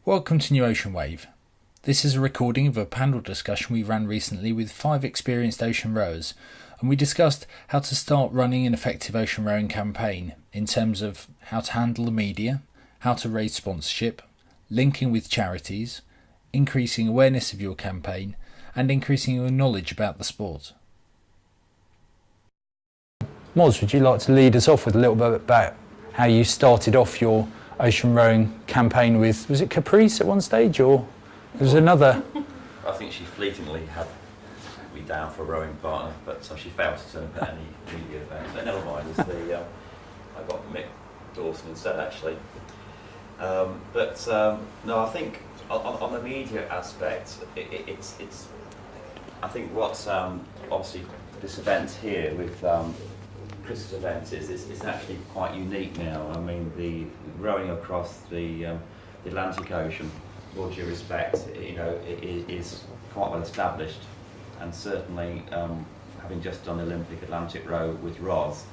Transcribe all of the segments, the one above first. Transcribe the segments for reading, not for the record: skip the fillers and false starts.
Welcome to New Ocean Wave. This is a recording of a panel discussion we ran recently with 5 experienced ocean rowers, and we discussed how to start running an effective ocean rowing campaign in terms of how to handle the media, how to raise sponsorship, linking with charities, increasing awareness of your campaign, and increasing your knowledge about the sport. Moz, would you like to lead us off with a little bit about how you started off your ocean rowing campaign with, was it Caprice at one stage, or there was another? I think she fleetingly had me down for a rowing partner, but she failed to turn up at any media event. But never mind, I got Mick Dawson instead, actually. No, I think on the media aspect, it's I think what's obviously this event here with Chris's event is actually quite unique now. I mean, the rowing across the Atlantic Ocean, with all due respect, it is quite well established, and certainly having just done Olympic Atlantic row with Roz,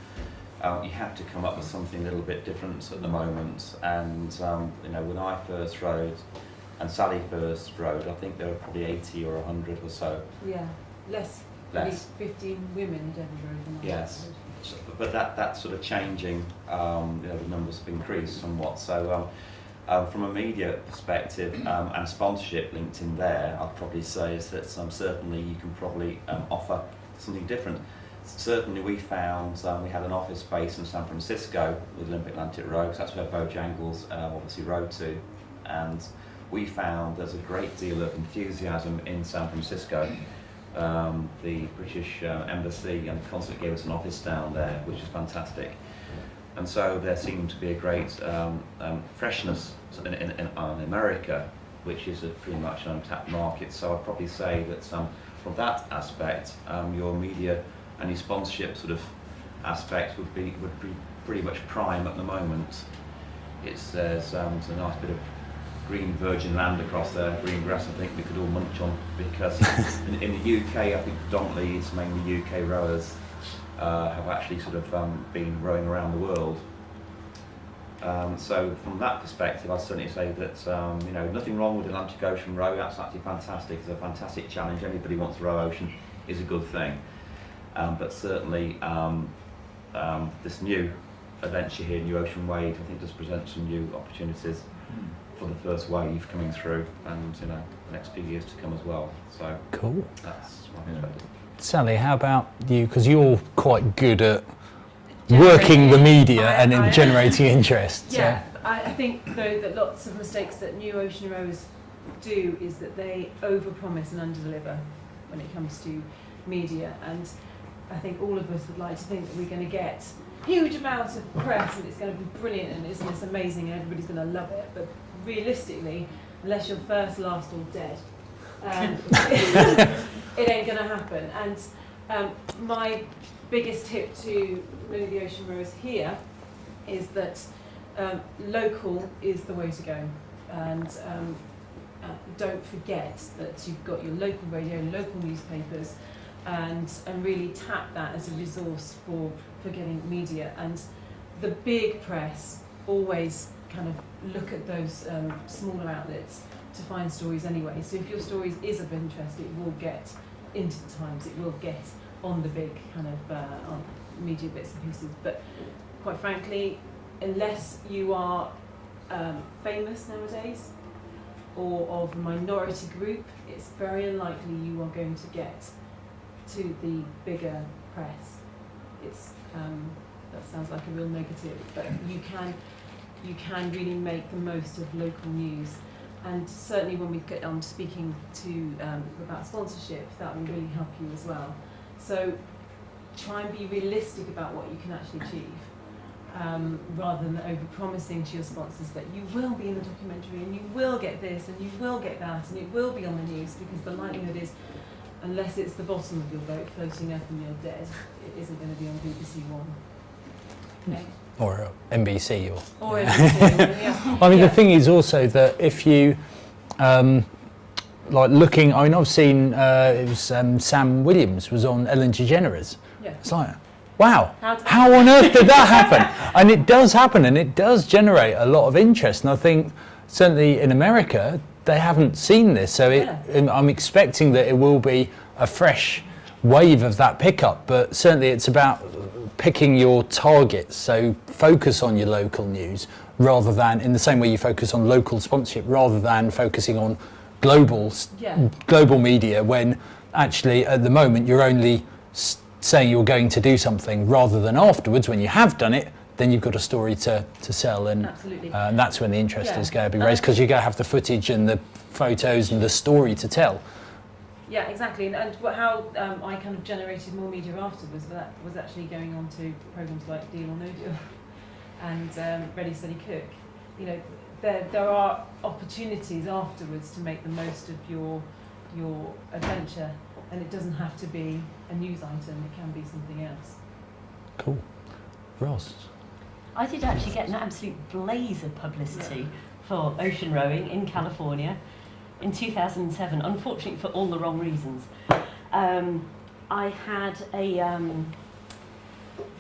you have to come up with something a little bit different at the moment. And when I first rowed and Sally first rowed, I think there were probably 80 or 100 or so. Yeah, less. 15 women had ever rowed. Yes. But that's sort of changing. The numbers have increased somewhat. So from a media perspective and sponsorship linked in there, I'd probably say is that certainly you can probably offer something different. Certainly we found we had an office space in San Francisco with Olympic Atlantic Row, because that's where Bojangles obviously rowed to, and we found there's a great deal of enthusiasm in San Francisco. The British Embassy and the consulate gave us an office down there, which is fantastic, and so there seemed to be a great freshness in America, which is a pretty much an untapped market. So I'd probably say that from that aspect, your media and your sponsorship sort of aspect would be pretty much prime at the moment. There's a nice bit of green virgin land across there, green grass I think we could all munch on, because in the UK I think predominantly it's mainly UK rowers have actually sort of been rowing around the world. So from that perspective I'd certainly say that nothing wrong with Atlantic Ocean row, that's actually fantastic, it's a fantastic challenge, anybody wants to row ocean is a good thing. But certainly this new adventure here, New Ocean Wave, I think does present some new opportunities for the first wave coming through, and the next few years to come as well. So cool. That's my perspective. Sally, how about you? Because you're quite good at working the media and generating interest. Yeah, so. I think though that lots of mistakes that new ocean rowers do is that they overpromise and underdeliver when it comes to media, and I think all of us would like to think that we're going to get huge amounts of press and it's going to be brilliant and isn't this amazing and everybody's going to love it, but realistically, unless you're first, last or dead, it ain't going to happen. And my biggest tip to many of the ocean rowers here is that local is the way to go, and don't forget that you've got your local radio, local newspapers, and really tap that as a resource for getting media. And the big press always kind of look at those smaller outlets to find stories anyway. So if your story is of interest, it will get into the Times, it will get on the big kind of on media bits and pieces. But quite frankly, unless you are famous nowadays or of a minority group, it's very unlikely you are going to get to the bigger press. It's that sounds like a real negative, but you can really make the most of local news. And certainly when we get on speaking to about sponsorship, that will really help you as well. So try and be realistic about what you can actually achieve, rather than over-promising to your sponsors that you will be in the documentary and you will get this and you will get that and it will be on the news, because the likelihood is, unless it's the bottom of your boat floating up and you're dead, it isn't going to be on BBC One. Okay. Or NBC or NBC. Yes. I mean, the thing is also that if you looking, I mean, I've seen it was Sam Williams was on Ellen DeGeneres. Yeah. It's like, wow, how on earth did that happen? And it does happen, and it does generate a lot of interest. And I think certainly in America, they haven't seen this. So I'm expecting that it will be a fresh wave of that pickup, but certainly it's about picking your targets. So focus on your local news rather than, in the same way you focus on local sponsorship, rather than focusing on global media, when actually at the moment you're only saying you're going to do something, rather than afterwards, when you have done it, then you've got a story to sell, and that's when the interest is going to be raised, because you're going to have the footage and the photos and the story to tell. Yeah, exactly. And how I kind of generated more media afterwards, that was actually going on to programs like Deal or No Deal and Ready Steady Cook. You know, there are opportunities afterwards to make the most of your adventure, and it doesn't have to be a news item. It can be something else. Cool. Ross? I did actually get an absolute blaze of publicity for ocean rowing in California in 2007, unfortunately for all the wrong reasons. I had a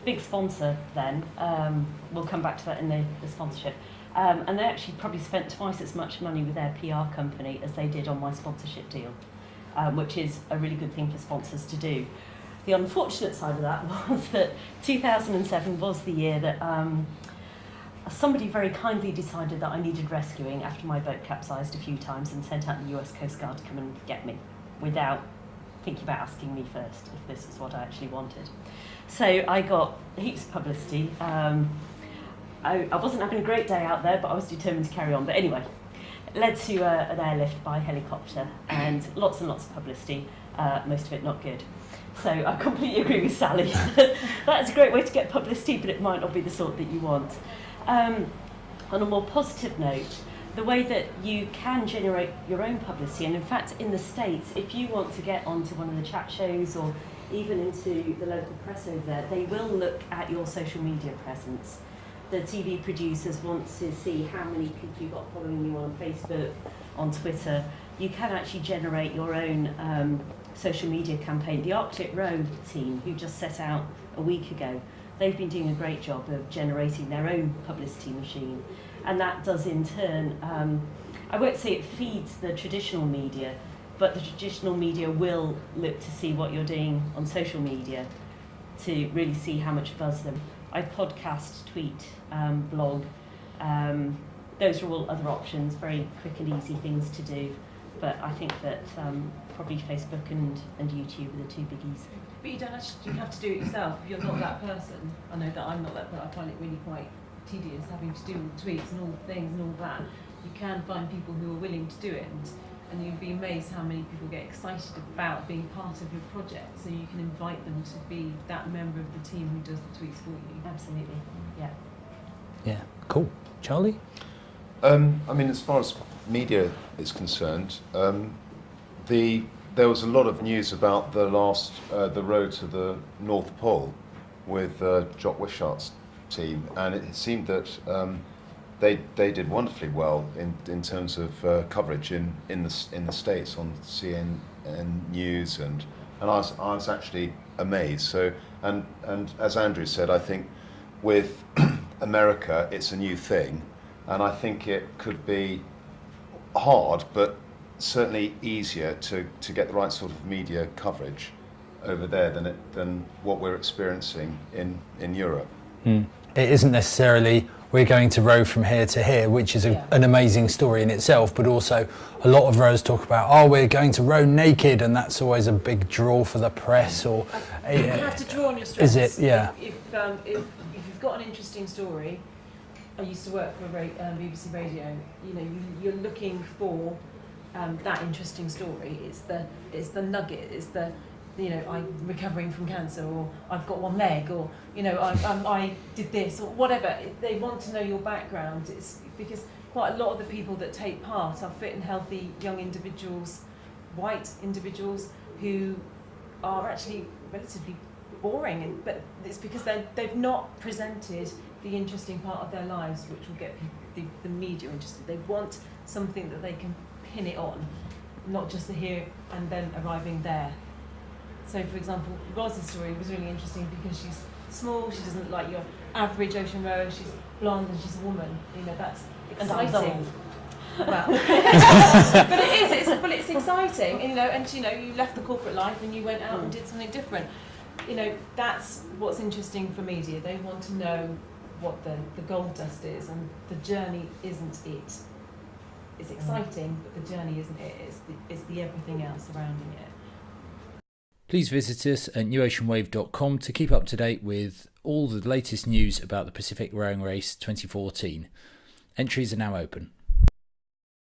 big sponsor then, we'll come back to that in the sponsorship, and they actually probably spent twice as much money with their PR company as they did on my sponsorship deal, which is a really good thing for sponsors to do. The unfortunate side of that was that 2007 was the year that somebody very kindly decided that I needed rescuing after my boat capsized a few times, and sent out the US Coast Guard to come and get me without thinking about asking me first if this was what I actually wanted. So I got heaps of publicity. I wasn't having a great day out there, but I was determined to carry on. But anyway, it led to an airlift by helicopter and lots of publicity, most of it not good. So I completely agree with Sally. That's a great way to get publicity, but it might not be the sort that you want. On a more positive note, the way that you can generate your own publicity, and in fact in the States, if you want to get onto one of the chat shows or even into the local press over there, they will look at your social media presence. The TV producers want to see how many people you've got following you on Facebook, on Twitter. You can actually generate your own social media campaign. The Arctic Row team, who just set out a week ago, they've been doing a great job of generating their own publicity machine. And that does in turn, I won't say it feeds the traditional media, but the traditional media will look to see what you're doing on social media to really see how much buzz them. I podcast, tweet, blog. Those are all other options, very quick and easy things to do. But I think that probably Facebook and YouTube are the two biggies. But you don't actually have to do it yourself if you're not that person. I know that I'm not that person. I find it really quite tedious having to do all the tweets and all the things and all that. You can find people who are willing to do it, and you'd be amazed how many people get excited about being part of your project, so you can invite them to be that member of the team who does the tweets for you. Absolutely, yeah. Yeah, cool. Charlie? I mean, as far as media is concerned, there was a lot of news about the road to the North Pole with Jock Wishart's team, and it seemed that they did wonderfully well in terms of coverage in the States on CNN News, and I was actually amazed. So and as Andrew said, I think with America it's a new thing, and I think it could be hard, but certainly easier to get the right sort of media coverage over there than what we're experiencing in Europe. It isn't necessarily we're going to row from here to here, which is an amazing story in itself, but also a lot of rowers talk about, we're going to row naked, and that's always a big draw for the press. Or you have to draw on your strengths. Is it? Yeah. If you've got an interesting story, I used to work for BBC Radio. You know, you're looking for that interesting story. It's the nugget. It's the, you know, I'm recovering from cancer, or I've got one leg, or, you know, I did this, or whatever. They want to know your background. It's because quite a lot of the people that take part are fit and healthy young individuals, white individuals, who are actually relatively boring, but it's because they've not presented the interesting part of their lives, which will get the media interested. They want something that they can pin it on, not just the here and then arriving there. So, for example, Roz's story was really interesting because she's small, she doesn't look like your average ocean rower, she's blonde and she's a woman. You know, that's exciting. Well, but it's exciting, and you left the corporate life and you went out and did something different. That's what's interesting for media. They want to know what the gold dust is, and the journey isn't it. It's exciting, but the journey isn't it. It's the everything else surrounding it. Please visit us at newoceanwave.com to keep up to date with all the latest news about the Pacific Rowing Race 2014. Entries are now open.